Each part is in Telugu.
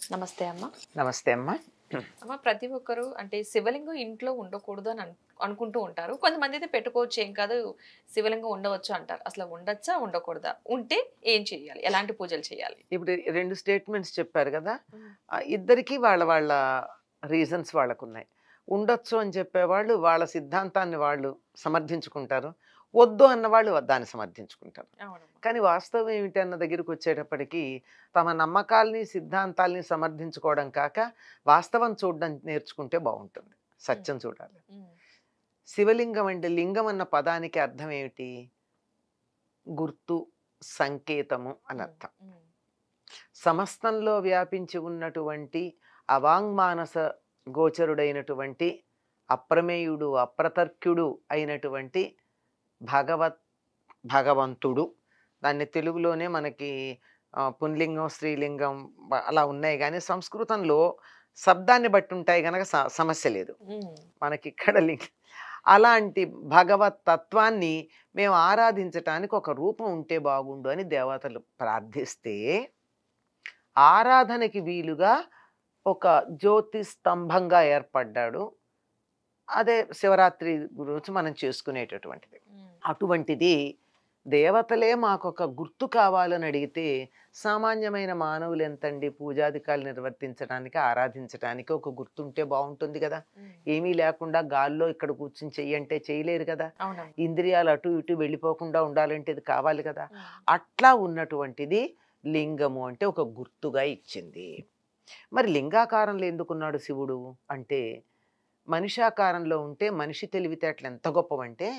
నమస్తే అమ్మ. నమస్తే అమ్మ. అమ్మ ప్రతి ఒక్కరు అంటే శివలింగం ఇంట్లో ఉండకూడదు అని అనుకుంటూ ఉంటారు. కొంతమంది అయితే పెట్టుకోవచ్చు ఏం కాదు శివలింగం ఉండవచ్చు అంటారు. అసలు ఉండొచ్చా? ఉండకూడదా? ఉంటే ఏం చేయాలి? ఎలాంటి పూజలు చేయాలి? ఇప్పుడు 2 స్టేట్మెంట్స్ చెప్పారు కదా! ఇద్దరికీ వాళ్ళ వాళ్ళ రీజన్స్ వాళ్ళకున్నాయి. ఉండొచ్చు అని చెప్పేవాళ్ళు వాళ్ళ సిద్ధాంతాన్ని వాళ్ళు సమర్థించుకుంటారు. వద్దు అన్నవాళ్ళు దాన్ని సమర్థించుకుంటారు. అవునమ్మా. కానీ వాస్తవం ఏమిటి అన్న దగ్గరికొచ్చేటప్పటికి తమ నమ్మకాల్ని, సిద్ధాంతాల్ని సమర్థించుకోవడం కాక వాస్తవం చూడడం నేర్చుకుంటే బావుంటుంది. సత్యం చూడాలి. హ్మ్. శివలింగం అంటే లింగం అన్న పదానికి అర్థం ఏమిటి? గుర్తు, సంకేతము అని హ్మ్. అర్థం. హ్మ్. సమస్తంలో వ్యాపించి ఉన్నటువంటి అవాంగ్మానస గోచరుడైనటువంటి అప్రమేయుడు అప్రతర్క్యుడు అయినటువంటి భగవత్ భగవంతుడు. దాన్ని తెలుగులోనే మనకి పుంలింగం స్త్రీలింగం అలా ఉన్నాయి కానీ సంస్కృతంలో శబ్దాన్ని బట్టి ఉంటాయి కనుక సమస్య లేదు. హ్మ్. మనకి ఇక్కడ అలాంటి భగవత్ తత్వాన్ని మేము ఆరాధించటానికి ఒక రూపం ఉంటే బాగుండు అని దేవతలు ప్రార్థిస్తే ఆరాధనకి వీలుగా ఒక జ్యోతి స్తంభంగా ఏర్పడ్డాడు. అదే శివరాత్రి గురించి మనం చేసుకునేటటువంటిది. హ్మ్. అటువంటిది దేవతలే మాకొక గుర్తు కావాలని అడిగితే సామాన్యమైన మానవులు ఎంతండి పూజాధికాలు నిర్వర్తించడానికి ఆరాధించడానికి ఒక గుర్తుంటే బాగుంటుంది కదా. హ్మ్. ఏమీ లేకుండా గాల్లో ఇక్కడ కూర్చుని చెయ్యంటే చేయలేరు కదా. అవునమ్మా. ఇంద్రియాలు అటు ఇటు వెళ్ళిపోకుండా ఉండాలంటే ఇది కావాలి కదా. హ్మ్. అట్లా ఉన్నటువంటిది లింగము అంటే ఒక గుర్తుగా ఇచ్చింది. మరి లింగాకారంలో ఎందుకున్నాడు శివుడు అంటే మనిషాకారంలో ఉంటే మనిషి తెలివితేటలు ఎంత గొప్పవంటే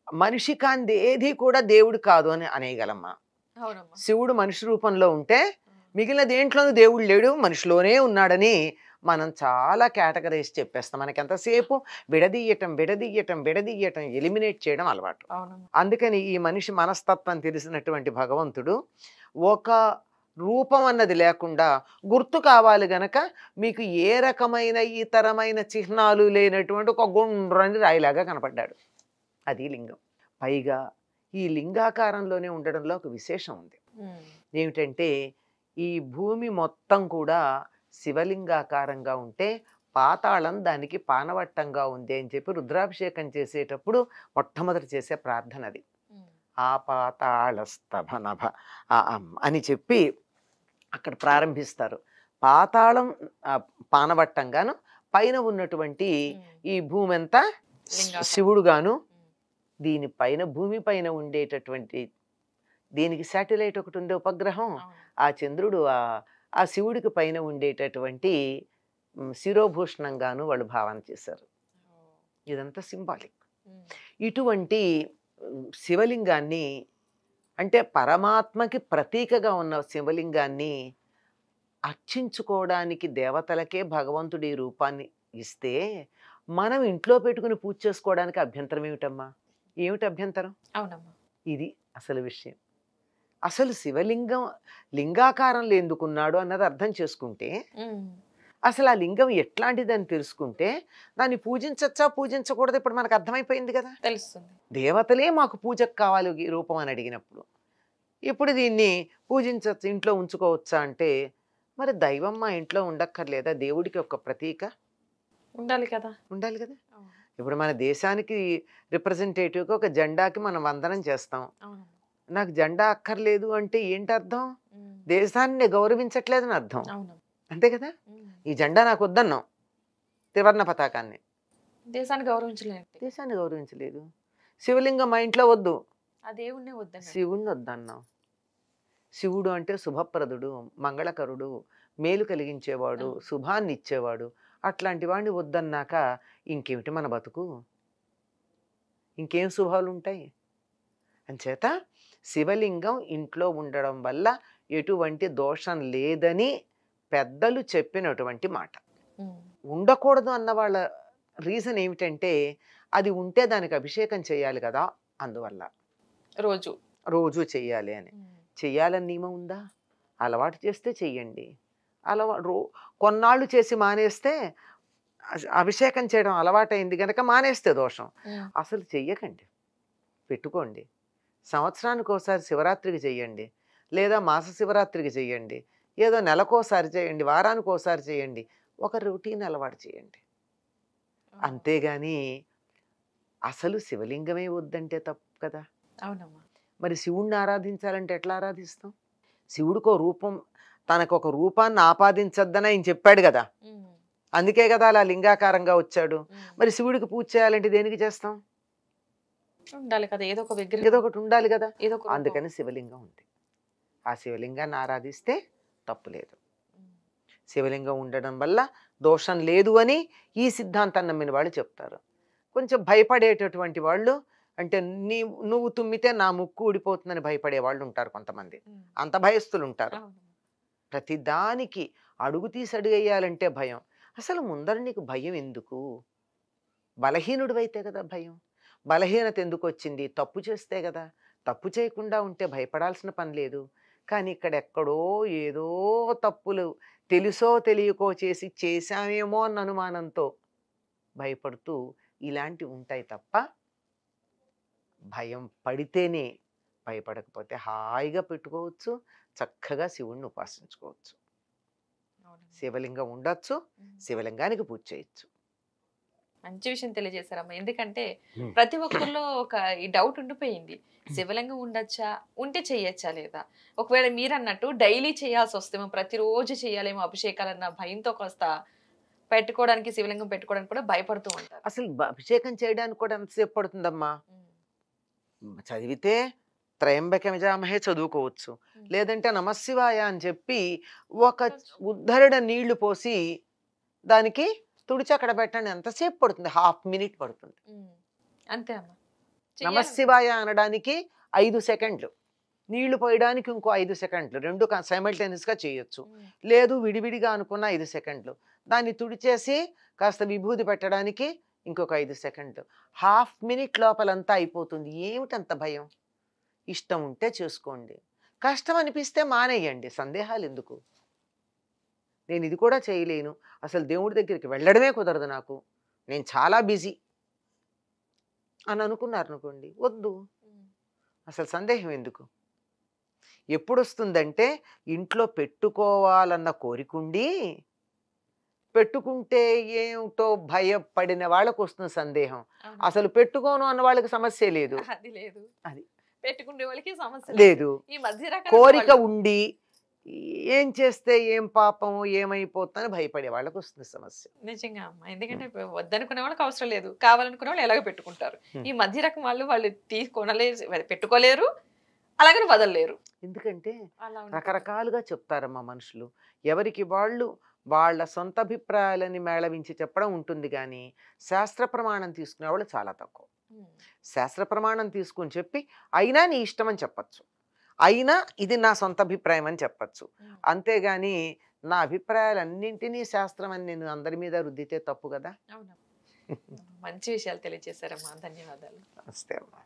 మనిషి కాంది ఏది కూడా దేవుడు కాదు అని అనేయగలమ్మా. అవునమ్మా. శివుడు మనిషి రూపంలో ఉంటే హ్మ్. మిగిలిన దేంట్లోనూ దేవుడు లేడు, మనిషిలోనే ఉన్నాడని మనం చాలా కేటగరైజ్ చెప్పేస్తాం. మనకి ఎంతసేపు విడదీయటం విడదీయటం విడదీయటం ఎలిమినేట్ చేయడం అలవాటు. అవునమ్మా. అందుకని ఈ మనిషి మనస్తత్వం తెలిసినటువంటి భగవంతుడు ఒక రూపం అన్నది లేకుండా గుర్తు కావాలి గనక మీకు ఏ రకమైన ఇతరమైన చిహ్నాలు లేనటువంటి ఒక గుండ్రని రాయిలాగా కనపడ్డాడు. అది లింగం. పైగా ఈ లింగాకారంలోనే ఉండడంలో ఒక విశేషం ఉంది. హ్మ్. ఏమిటంటే ఈ భూమి మొత్తం కూడా శివలింగాకారంగా ఉంటే పాతాళం దానికి పానవట్టంగా ఉంది అని చెప్పి రుద్రాభిషేకం చేసేటప్పుడు మొట్టమొదటి చేసే ప్రార్థన అది. హ్మ్. ఆ పాతాళస్తభనభ అని చెప్పి అక్కడ ప్రారంభిస్తారు. పాతాళం పానవట్టంగాను పైన ఉన్నటువంటి హ్మ్. ఈ భూమి అంతా లింగాకారం. శివుడుగాను హ్మ్. దీనిపైన భూమి పైన ఉండేటటువంటి దీనికి శాటిలైట్ ఒకటి ఉండే ఉపగ్రహం. అవును. ఆ చంద్రుడు ఆ శివుడికి పైన ఉండేటటువంటి శిరోభూషణంగాను వాళ్ళు భావన చేశారు. ఓహ్! ఇదంతా సింబాలిక్. హ్మ్. ఇటువంటి శివలింగాన్ని అంటే పరమాత్మకి ప్రతీకగా ఉన్న శివలింగాన్ని అర్చించుకోవడానికి దేవతలకే భగవంతుడి రూపాన్ని ఇస్తే మనం ఇంట్లో పెట్టుకుని పూజ చేసుకోవడానికి అభ్యంతరం ఏమిటమ్మా? ఏమిటి అభ్యంతరం? అవునమ్మా. ఇది అసలు విషయం. అసలు శివలింగం లింగాకారంలో ఎందుకున్నాడు అన్నది అర్థం చేసుకుంటే హ్మ్. అసలు ఆ లింగం ఎట్లాంటిదని తెలుసుకుంటే దాన్ని పూజించచ్చా పూజించకూడదు ఇప్పుడు మనకు అర్థమైపోయింది కదా. తెలుస్తుంది. దేవతలే మాకు పూజకు కావాలి ఈ రూపం అని అడిగినప్పుడు ఇప్పుడు దీన్ని పూజించచ్చు ఇంట్లో ఉంచుకోవచ్చా అంటే మరి దైవం మా ఇంట్లో ఉండక్కర్లేదా? దేవుడికి ఒక ప్రతీక ఉండాలి కదా. ఉండాలి కదా. అవును. ఇప్పుడు మన దేశానికి రిప్రజెంటేటివ్గా ఒక జెండాకి మనం వందనం చేస్తాం. అవునమ్మా. నాకు జెండా అక్కర్లేదు అంటే ఏంటి అర్థం? హ్మ్. దేశాన్ని గౌరవించట్లేదని అర్థం. అవునమ్మా. అంతే కదా. హ్మ్. ఈ జెండా నాకు వద్దన్నాం త్రివర్ణ పతాకాన్ని. దేశాన్ని గౌరవించలేనట్టే. దేశాన్ని గౌరవించలేదు. శివలింగం మా ఇంట్లో వద్దు, ఆ దేవుడినే వద్దన్నాడు. శివుణ్ణి వద్దన్నాం. శివుడు అంటే శుభప్రదుడు, మంగళకరుడు, మేలు కలిగించేవాడు, అవును. శుభాన్ని ఇచ్చేవాడు. అట్లాంటి వాడిని వద్దన్నాక ఇంకేమిటి మన బతుకు? ఇంకేం శుభాలుంటాయి? అంచేత శివలింగం ఇంట్లో ఉండడం వల్ల ఎటువంటి దోషం లేదని పెద్దలు చెప్పినటువంటి మాట. హ్మ్. ఉండకూడదు అన్న వాళ్ళ రీజన్ ఏమిటంటే అది ఉంటే దానికి అభిషేకం చేయాలి కదా అందువల్ల. రోజు. రోజు చెయ్యాలి అని. హ్మ్. చెయ్యాలని నియమం ఉందా? అలవాటు చేస్తే చెయ్యండి. అలవా రో కొన్నాళ్ళు చేసి మానేస్తే అభిషేకం చేయడం అలవాటైంది గనక మానేస్తే దోషం. హ్మ్. అసలు చెయ్యకండి. పెట్టుకోండి. సంవత్సరానికోసారి శివరాత్రికి చెయ్యండి. లేదా మాస శివరాత్రికి చెయ్యండి. ఏదో నెలకోసారి చేయండి, వారానికి ఒకసారి చేయండి, ఒక రొటీన్ అలవాటు చేయండి. అంతేగాని అసలు శివలింగమే వద్దంటే తప్పు కదా. అవునమ్మా. మరి శివుణ్ణి ఆరాధించాలంటే ఎట్లా ఆరాధిస్తాం? శివుడికో రూపం, తనకొక రూపాన్ని ఆపాదించొద్దని ఆయన చెప్పాడు కదా. అందుకే కదా అలా లింగాకారంగా వచ్చాడు. మరి శివుడికి పూజ చేయాలంటే దేనికి చేస్తాం? ఉండాలి కదా, ఏదో ఒక ఏదో విగ్రహం, ఒకటి ఉండాలి కదా. ఏదో ఒక రూపం. అందుకని శివలింగం ఉంది. ఆ శివలింగాన్ని ఆరాధిస్తే తప్పు లేదు. శివలింగం ఉండడం వల్ల దోషం లేదు అని ఈ సిద్ధాంతాన్ని నమ్మిన వాళ్ళు చెప్తారు. కొంచెం భయపడేటటువంటి వాళ్ళు, అంటే నువ్వు తుమ్మితే నా ముక్కు ఊడిపోతుందని భయపడే వాళ్ళు ఉంటారు కొంతమంది. అంత భయస్తులు ఉంటారు. అవును. ప్రతిదానికి అడుగు తీసి అడుగేయాలంటే భయం. అసలు ముందర నీకు భయం ఎందుకు? బలహీనుడివైతే కదా భయం. బలహీనత ఎందుకు వచ్చింది? తప్పు చేస్తే కదా. తప్పు చేయకుండా ఉంటే భయపడాల్సిన పని లేదు. కానీ ఇక్కడ ఎక్కడో ఏదో తప్పులు తెలుసో తెలియకో చేశామేమో అన్న అనుమానంతో భయపడుతూ ఇలాంటివి ఉంటాయి తప్ప, భయం పడితేనే, భయపడకపోతే హాయిగా పెట్టుకోవచ్చు, చక్కగా శివుణ్ణి ఉపాసించుకోవచ్చు. అవునమ్మా. శివలింగం ఉండొచ్చు, శివలింగానికి పూజ చేయొచ్చు. మంచి విషయం తెలియజేశారమ్మా. ఎందుకంటే Hmm. ప్రతి ఒక్కరిలో ఒక ఈ డౌట్ ఉండిపోయింది. శివలింగం ఉండొచ్చా, ఉంటే చెయ్యొచ్చా లేదా? ఒకవేళ మీరు అన్నట్టు డైలీ చేయాల్సి వస్తేమో, ప్రతిరోజు చేయాలేమో అభిషేకాలన్న భయంతో కాస్త పెట్టుకోవడానికి, శివలింగం పెట్టుకోవడానికి కూడా భయపడుతూ ఉంటారు. అసలు అభిషేకం చేయడానికి కూడా ఎంతసేపు పడుతుందమ్మా? ఉమ్. చదివితే త్రయంబక విజామహే చదువుకోవచ్చు, లేదంటే నమశివాయ అని చెప్పి ఒక ఉద్ధరణ నీళ్లు పోసి దానికి తుడిచి అక్కడ పెట్టండి, ఎంతసేపు పడుతుంది? హాఫ్ మినిట్ పడుతుంది. అంతే అమ్మా. చెయ్యాలి. నమశివాయ అనడానికి 5 సెకండ్లు, నీళ్లు పోయడానికి ఇంకో 5 సెకండ్లు, రెండు సైమల్టేనియస్గా చేయొచ్చు. ఉమ్. లేదు విడివిడిగా అనుకున్న 5 సెకండ్లు, దాన్ని తుడిచేసి కాస్త విభూది పెట్టడానికి ఇంకొక 5 సెకండ్లు, హాఫ్ మినిట్ లోపలంతా అయిపోతుంది. ఏమిటంత భయం? ఇష్టం ఉంటే చేసుకోండి, కష్టం అనిపిస్తే మానేయండి. సందేహాలు ఎందుకు? నేను ఇది కూడా చేయలేను, అసలు దేవుడి దగ్గరికి వెళ్ళడమే కుదరదు నాకు, నేను చాలా బిజీ అని అనుకున్నారు అనుకోండి, వద్దు. ఉమ్. అసలు సందేహం ఎందుకు? ఎప్పుడు వస్తుందంటే ఇంట్లో పెట్టుకోవాలన్న కోరికుండి పెట్టుకుంటే ఏమిటో భయపడిన వాళ్ళకు వస్తుంది సందేహం. అవును. అసలు పెట్టుకోను అన్న వాళ్ళకి సమస్య లేదు. అది లేదు. అది పెట్టుకునే వాళ్ళకి సమస్య లేదు. లేదు. ఈ మధ్య రకాల కోరిక వాళ్ళు- ఉండి ఏం చేస్తే ఏం పాపం ఏమైపోతుందని భయపడే వాళ్ళకి వస్తుంది సమస్య. నిజంగా అమ్మా. ఎందుకంటే వద్దనుకునే వాళ్ళకి అవసరం లేదు, కావాలనుకునే వాళ్ళు ఎలాగో పెట్టుకుంటారు. ఈ మధ్య రకం వాళ్ళు కొనలేరు, పెట్టుకోలేరు, అలాగే వదలలేరు. ఎందుకంటే అలా ఉంటుంది. రకరకాలుగా చెప్తారమ్మా మనుషులు. ఎవరికి వాళ్ళు వాళ్ళ సొంత అభిప్రాయాలని మేళవించి చెప్పడం ఉంటుంది, కానీ శాస్త్ర ప్రమాణం తీసుకునే వాళ్ళు చాలా తక్కువ. ఉమ్. శాస్త్ర ప్రమాణం తీసుకుని చెప్పి అయినా నీ ఇష్టం అని చెప్పచ్చు, అయినా ఇది నా సొంత అభిప్రాయం అని చెప్పచ్చు. ఉమ్. అంతేగాని నా అభిప్రాయాలన్నింటినీ శాస్త్రం అని నేను అందరి మీద రుద్దితే తప్పు కదా. అవునా. మంచి విషయాలు తెలియజేశారమ్మా. ధన్యవాదాలు. నమస్తే అమ్మా.